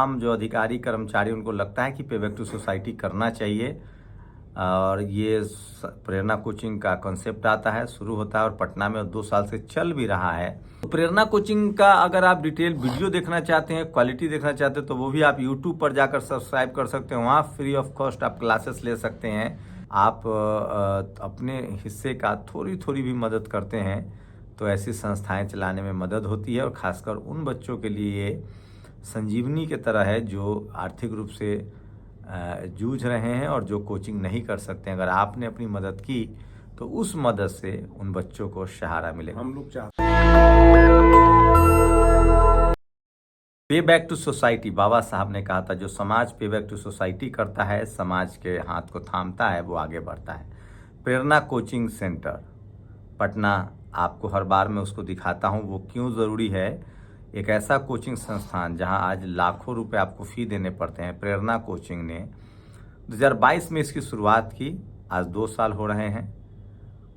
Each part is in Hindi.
हम जो अधिकारी कर्मचारी उनको लगता है कि पे बैक टू सोसाइटी करना चाहिए और ये प्रेरणा कोचिंग का कॉन्सेप्ट आता है, शुरू होता है और पटना में 2 साल से चल भी रहा है। तो प्रेरणा कोचिंग का अगर आप डिटेल वीडियो देखना चाहते हैं, क्वालिटी देखना चाहते हैं, तो वो भी आप यूट्यूब पर जाकर सब्सक्राइब कर सकते हैं। वहाँ फ्री ऑफ कॉस्ट आप क्लासेस ले सकते हैं। आप अपने हिस्से का थोड़ी थोड़ी भी मदद करते हैं तो ऐसी संस्थाएं चलाने में मदद होती है और ख़ासकर उन बच्चों के लिए ये संजीवनी की तरह है जो आर्थिक रूप से जूझ रहे हैं और जो कोचिंग नहीं कर सकते हैं। अगर आपने अपनी मदद की तो उस मदद से उन बच्चों को सहारा मिलेगा। हम लोग चाहते पे बैक टू सोसाइटी, बाबा साहब ने कहा था जो समाज पे बैक टू सोसाइटी करता है, समाज के हाथ को थामता है, वो आगे बढ़ता है। प्रेरणा कोचिंग सेंटर पटना, आपको हर बार मैं उसको दिखाता हूँ वो क्यों ज़रूरी है। एक ऐसा कोचिंग संस्थान जहां आज लाखों रुपए आपको फ़ी देने पड़ते हैं, प्रेरणा कोचिंग ने 2022 में इसकी शुरुआत की। आज 2 साल हो रहे हैं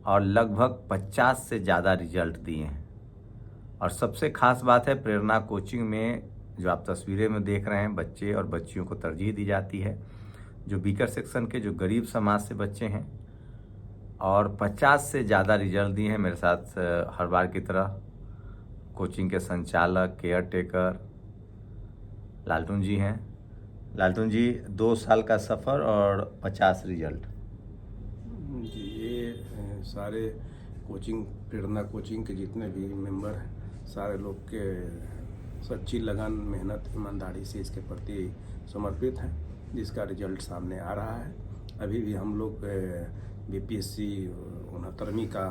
और लगभग 50 से ज़्यादा रिजल्ट दिए हैं। और सबसे खास बात है प्रेरणा कोचिंग में जो आप तस्वीरें में देख रहे हैं, बच्चे और बच्चियों को तरजीह दी जाती है जो वीकर सेक्शन के, जो गरीब समाज से बच्चे हैं, और 50 से ज़्यादा रिजल्ट दिए हैं। मेरे साथ हर बार की तरह कोचिंग के संचालक, केयर टेकर लालटून जी हैं। लालटून जी, 2 साल का सफ़र और 50 रिजल्ट। जी, ये सारे कोचिंग, प्रेरणा कोचिंग के जितने भी मेंबर हैं, सारे लोग के सच्ची लगन, मेहनत, ईमानदारी से इसके प्रति समर्पित हैं, जिसका रिजल्ट सामने आ रहा है। अभी भी हम लोग बीपीएससी 69वीं का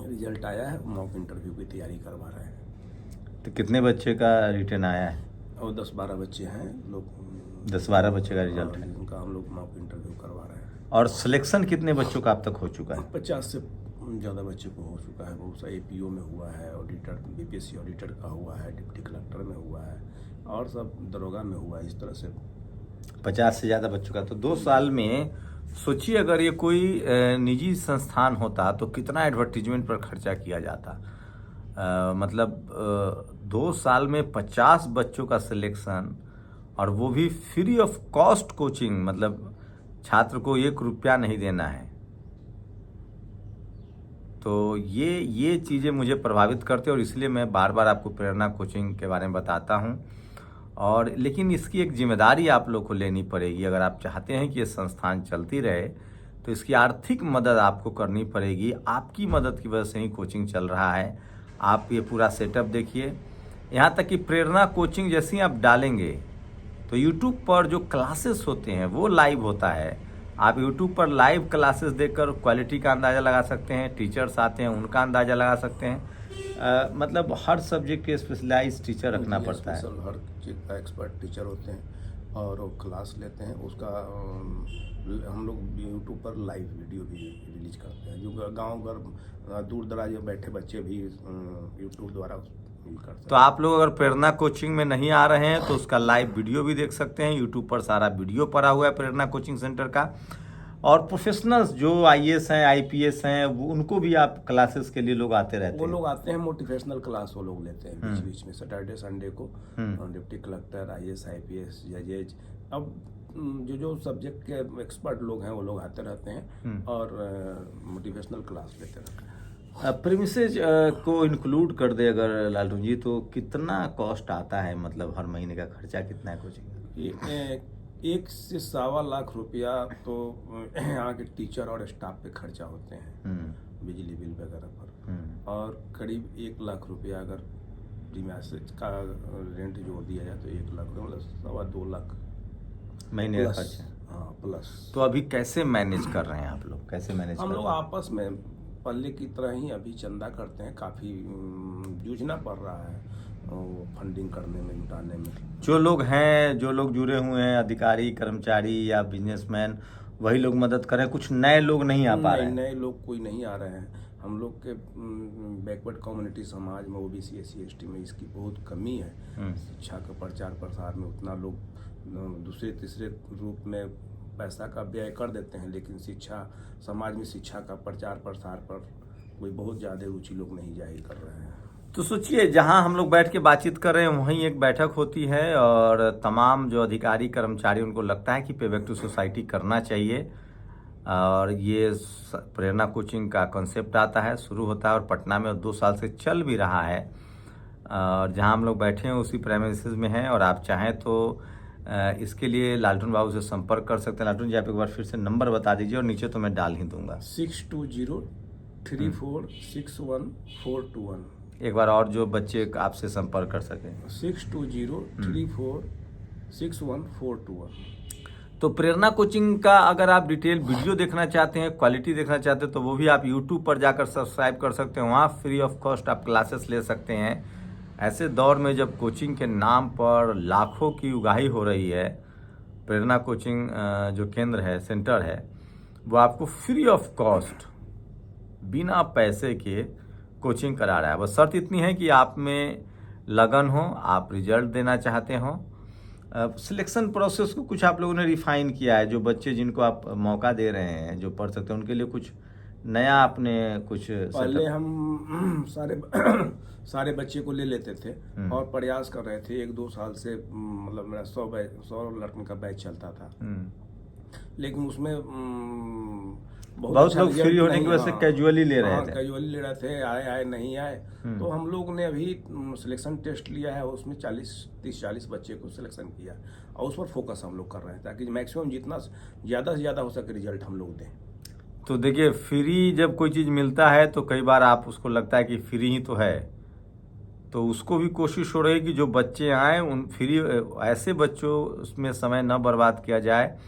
रिजल्ट आया है, मॉक इंटरव्यू की तैयारी करवा रहे हैं। तो कितने बच्चे का रिटर्न आया है? और 10-12 बच्चे हैं लोग, 10-12 बच्चे का रिजल्ट है, उनका हम लोग मॉक इंटरव्यू करवा रहे हैं। और सिलेक्शन कितने बच्चों का अब तक हो चुका है? 50 से ज़्यादा बच्चे को हो चुका है। बहुत सा एपीओ में हुआ है, ऑडिटर, बीपीएससी ऑडिटर का हुआ है, डिप्टी कलेक्टर में हुआ है और सब दरोगा में हुआ है। इस तरह से 50 से ज़्यादा बच्चों का। तो 2 साल में सोचिए अगर ये कोई निजी संस्थान होता तो कितना एडवर्टीजमेंट पर खर्चा किया जाता। मतलब 2 साल में 50 बच्चों का सिलेक्शन और वो भी फ्री ऑफ कॉस्ट कोचिंग, मतलब छात्र को 1 रुपया नहीं देना है। तो ये चीज़ें मुझे प्रभावित करती है और इसलिए मैं बार बार आपको प्रेरणा कोचिंग के बारे में बताता हूँ। और लेकिन इसकी एक जिम्मेदारी आप लोग को लेनी पड़ेगी। अगर आप चाहते हैं कि ये संस्थान चलती रहे तो इसकी आर्थिक मदद आपको करनी पड़ेगी। आपकी मदद की वजह से ही कोचिंग चल रहा है। आप ये पूरा सेटअप देखिए, यहाँ तक कि प्रेरणा कोचिंग जैसे ही आप डालेंगे तो यूट्यूब पर जो क्लासेस होते हैं वो लाइव होता है। आप यूट्यूब पर लाइव क्लासेस देखकर क्वालिटी का अंदाज़ा लगा सकते हैं। टीचर्स आते हैं, उनका अंदाज़ा लगा सकते हैं। मतलब हर सब्जेक्ट के स्पेशलाइज टीचर रखना पड़ता है। हर चीज़ का एक्सपर्ट टीचर होते हैं और वो क्लास लेते हैं। उसका हम लोग यूट्यूब पर लाइव वीडियो भी रिलीज करते हैं, जो गांव घर दूर दराज में बैठे बच्चे भी यूट्यूब द्वारा करते हैं। तो आप लोग अगर प्रेरणा कोचिंग में नहीं आ रहे हैं तो उसका लाइव वीडियो भी देख सकते हैं। यूट्यूब पर सारा वीडियो पड़ा हुआ है प्रेरणा कोचिंग सेंटर का। और प्रोफेशनल्स जो आईएएस हैं, आईपीएस हैं, वो उनको भी आप क्लासेस के लिए लोग आते रहते हैं। वो लोग आते हैं, मोटिवेशनल क्लास वो लोग लेते हैं बीच बीच में, सैटरडे संडे को। डिप्टी कलेक्टर, आईएएस, आईपीएस, जजेज, अब जो सब्जेक्ट के एक्सपर्ट लोग हैं वो लोग आते रहते हैं और मोटिवेशनल क्लास लेते रहते हैं। प्रीमिसेस को इंक्लूड कर दे अगर लालटून जी, तो कितना कॉस्ट आता है? मतलब हर महीने का खर्चा कितना है कोचिंग? 1 से 1.25 लाख रुपया तो यहाँ के टीचर और स्टाफ पे खर्चा होते हैं, बिजली बिल वगैरह पर। और करीब 1 लाख रुपया अगर प्रीमिसेस का रेंट जो दिया जाए तो 1 लाख, मतलब 2.25 लाख महीने का खर्चा। हाँ, प्लस। तो अभी कैसे मैनेज कर रहे हैं आप लोग? कैसे मैनेज हम कर लोग रहे हैं? आपस में पहले की तरह ही अभी चंदा करते हैं। काफ़ी जूझना पड़ रहा है वो फंडिंग करने में, जुटाने में। जो लोग हैं, जो लोग जुड़े हुए हैं, अधिकारी, कर्मचारी या बिजनेसमैन, वही लोग मदद करें। कुछ नए लोग नहीं आ पा रहे हैं? नए लोग कोई नहीं आ रहे हैं। हम लोग के बैकवर्ड कम्युनिटी समाज में, ओबीसी, एससी, एसटी में इसकी बहुत कमी है। शिक्षा का प्रचार प्रसार में उतना लोग दूसरे तीसरे रूप में पैसा का व्यय कर देते हैं, लेकिन शिक्षा, समाज में शिक्षा का प्रचार प्रसार पर कोई बहुत ज़्यादा रुचि लोग नहीं जाहिर कर रहे हैं। तो सोचिए, जहां हम लोग बैठ के बातचीत कर रहे हैं वहीं एक बैठक होती है और तमाम जो अधिकारी कर्मचारी उनको लगता है कि पे बैक टू सोसाइटी करना चाहिए। और ये प्रेरणा कोचिंग का कॉन्सेप्ट आता है, शुरू होता है और पटना में 2 साल से चल भी रहा है। और जहां हम लोग बैठे हैं उसी प्रेमिसेस में हैं और आप चाहें तो इसके लिए लालटून बाबू से संपर्क कर सकते हैं। लालटून जी, आप एक बार फिर से नंबर बता दीजिए और नीचे तो मैं डाल ही दूंगा। 6203461421। एक बार और जो बच्चे आपसे संपर्क कर सकें। 6203461421। तो प्रेरणा कोचिंग का अगर आप डिटेल वीडियो देखना चाहते हैं, क्वालिटी देखना चाहते हैं, तो वो भी आप यूट्यूब पर जाकर सब्सक्राइब कर सकते हैं। वहाँ फ्री ऑफ कॉस्ट आप क्लासेस ले सकते हैं। ऐसे दौर में जब कोचिंग के नाम पर लाखों की उगाही हो रही है, प्रेरणा कोचिंग जो केंद्र है, सेंटर है, वो आपको फ्री ऑफ कॉस्ट बिना पैसे के कोचिंग करा रहा है। बस शर्त इतनी है कि आप में लगन हो, आप रिजल्ट देना चाहते हो। सिलेक्शन प्रोसेस को कुछ आप लोगों ने रिफाइन किया है। जो बच्चे जिनको आप मौका दे रहे हैं, जो पढ़ सकते हैं, उनके लिए कुछ नया आपने कुछ पहले हम सारे बच्चे को ले लेते थे और प्रयास कर रहे थे 1-2 साल से। मतलब मेरा 100 लड़कों का बैच चलता था, लेकिन उसमें बहुत लोग फ्री होने की वजह से कैजुअली ले रहे थे। कैजुअली ले रहे थे, आए नहीं आए। तो हम लोग ने अभी सिलेक्शन टेस्ट लिया है, उसमें 30-40 बच्चे को सिलेक्शन किया और उस पर फोकस हम लोग कर रहे हैं ताकि मैक्सिमम जितना ज़्यादा से ज़्यादा हो सके रिजल्ट हम लोग दें। तो देखिए, फ्री जब कोई चीज़ मिलता है तो कई बार आप उसको लगता है कि फ्री ही तो है, तो उसको भी कोशिश हो रही है कि जो बच्चे आए उन फ्री ऐसे बच्चों उसमें समय न बर्बाद किया जाए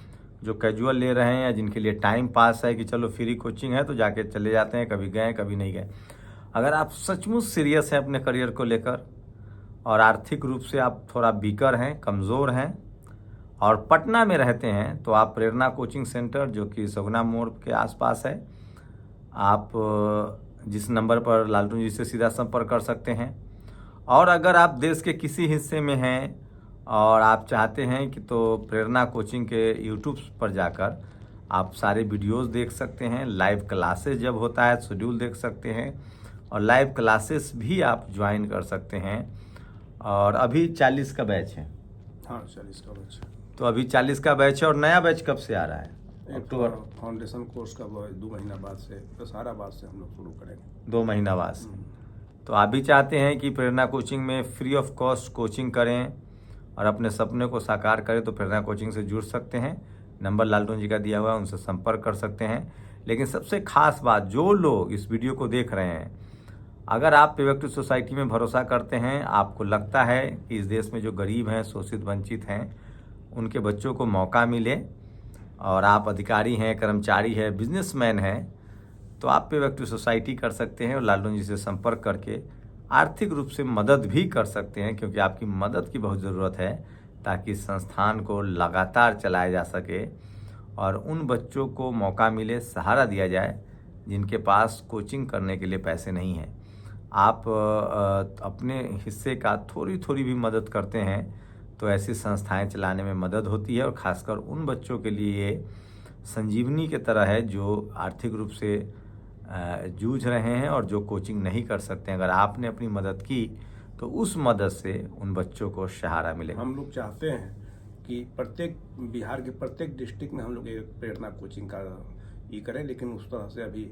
जो कैजुअल ले रहे हैं या जिनके लिए टाइम पास है कि चलो फ्री कोचिंग है तो जाके चले जाते हैं, कभी गए कभी नहीं गए। अगर आप सचमुच सीरियस हैं अपने करियर को लेकर और आर्थिक रूप से आप थोड़ा वीकर हैं, कमज़ोर हैं और पटना में रहते हैं, तो आप प्रेरणा कोचिंग सेंटर जो कि सगुना मोड़ के आसपास है, आप जिस नंबर पर लालटून जी से सीधा संपर्क कर सकते हैं। और अगर आप देश के किसी हिस्से में हैं और आप चाहते हैं कि तो प्रेरणा कोचिंग के यूट्यूब पर जाकर आप सारे वीडियोस देख सकते हैं, लाइव क्लासेस जब होता है शेड्यूल देख सकते हैं और लाइव क्लासेस भी आप ज्वाइन कर सकते हैं। और अभी 40 का बैच है। हाँ, 40 का बैच। तो अभी 40 का बैच है और नया बैच कब से आ रहा है? अक्टूबर। फाउंडेशन कोर्स का 2 महीना बाद से, दशहरा बाद से हम लोग शुरू करेंगे। 2 महीना बाद से। तो आप भी चाहते हैं कि प्रेरणा कोचिंग में फ्री ऑफ कॉस्ट कोचिंग करें और अपने सपने को साकार करें, तो प्रेरणा कोचिंग से जुड़ सकते हैं। नंबर लालटून जी का दिया हुआ है, उनसे संपर्क कर सकते हैं। लेकिन सबसे खास बात, जो लोग इस वीडियो को देख रहे हैं, अगर आप पे बैक टू सोसाइटी में भरोसा करते हैं, आपको लगता है कि इस देश में जो गरीब हैं, शोषित वंचित हैं, उनके बच्चों को मौका मिले और आप अधिकारी हैं, कर्मचारी हैं, बिजनेसमैन हैं, तो आप पे बैक टू सोसाइटी कर सकते हैं और लालटून जी से संपर्क करके आर्थिक रूप से मदद भी कर सकते हैं, क्योंकि आपकी मदद की बहुत ज़रूरत है ताकि संस्थान को लगातार चलाया जा सके और उन बच्चों को मौका मिले, सहारा दिया जाए जिनके पास कोचिंग करने के लिए पैसे नहीं हैं। आप अपने हिस्से का थोड़ी थोड़ी भी मदद करते हैं तो ऐसी संस्थाएं चलाने में मदद होती है और ख़ासकर उन बच्चों के लिए ये संजीवनी की तरह है जो आर्थिक रूप से जूझ रहे हैं और जो कोचिंग नहीं कर सकते हैं। अगर आपने अपनी मदद की तो उस मदद से उन बच्चों को सहारा मिलेगा। हम लोग चाहते हैं कि प्रत्येक बिहार के प्रत्येक डिस्ट्रिक्ट में हम लोग एक प्रेरणा कोचिंग का ये करें, लेकिन उस तरह से अभी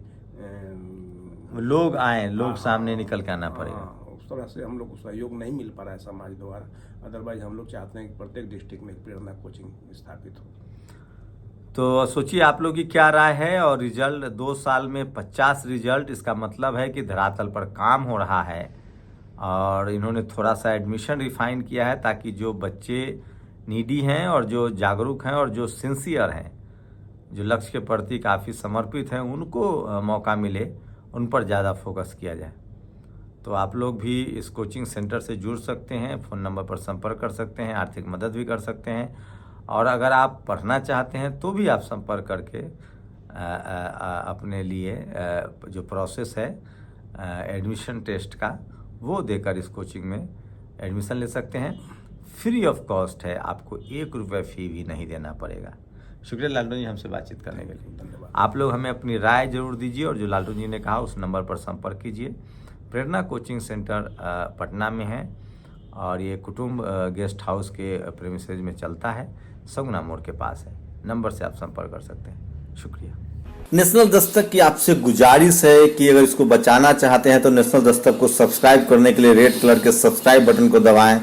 लोग आए, लोग सामने निकल के आना पड़ेगा। उस तरह से हम लोग को सहयोग नहीं मिल पा रहा है समाज द्वारा। अदरवाइज हम लोग चाहते हैं कि प्रत्येक डिस्ट्रिक्ट में एक प्रेरणा कोचिंग स्थापित हो। तो सोचिए आप लोग की क्या राय है। और रिजल्ट 2 साल में 50 रिजल्ट, इसका मतलब है कि धरातल पर काम हो रहा है और इन्होंने थोड़ा सा एडमिशन रिफाइन किया है ताकि जो बच्चे नीडी हैं और जो जागरूक हैं और जो सिंसियर हैं, जो लक्ष्य के प्रति काफ़ी समर्पित हैं, उनको मौका मिले, उन पर ज़्यादा फोकस किया जाए। तो आप लोग भी इस कोचिंग सेंटर से जुड़ सकते हैं, फ़ोन नंबर पर संपर्क कर सकते हैं, आर्थिक मदद भी कर सकते हैं और अगर आप पढ़ना चाहते हैं तो भी आप संपर्क करके अपने लिए जो प्रोसेस है एडमिशन टेस्ट का, वो देकर इस कोचिंग में एडमिशन ले सकते हैं। फ्री ऑफ कॉस्ट है, आपको 1 रुपये फ़ी भी नहीं देना पड़ेगा। शुक्रिया लालटून जी हमसे बातचीत करने के लिए। धन्यवाद। आप लोग हमें अपनी राय जरूर दीजिए और जो लालटून जी ने कहा उस नंबर पर संपर्क कीजिए। प्रेरणा कोचिंग सेंटर पटना में है और ये कुटुंब गेस्ट हाउस के प्रेमिसेज में चलता है, सगुना मोड़ के पास है। नंबर से आप संपर्क कर सकते हैं। शुक्रिया। नेशनल दस्तक की आपसे गुजारिश है कि अगर इसको बचाना चाहते हैं तो नेशनल दस्तक को सब्सक्राइब करने के लिए रेड कलर के सब्सक्राइब बटन को दबाएं,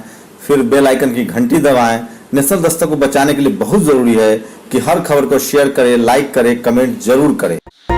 फिर बेल आइकन की घंटी दबाएं। नेशनल दस्तक को बचाने के लिए बहुत जरूरी है कि हर खबर को शेयर करें, लाइक करें, कमेंट जरूर करें।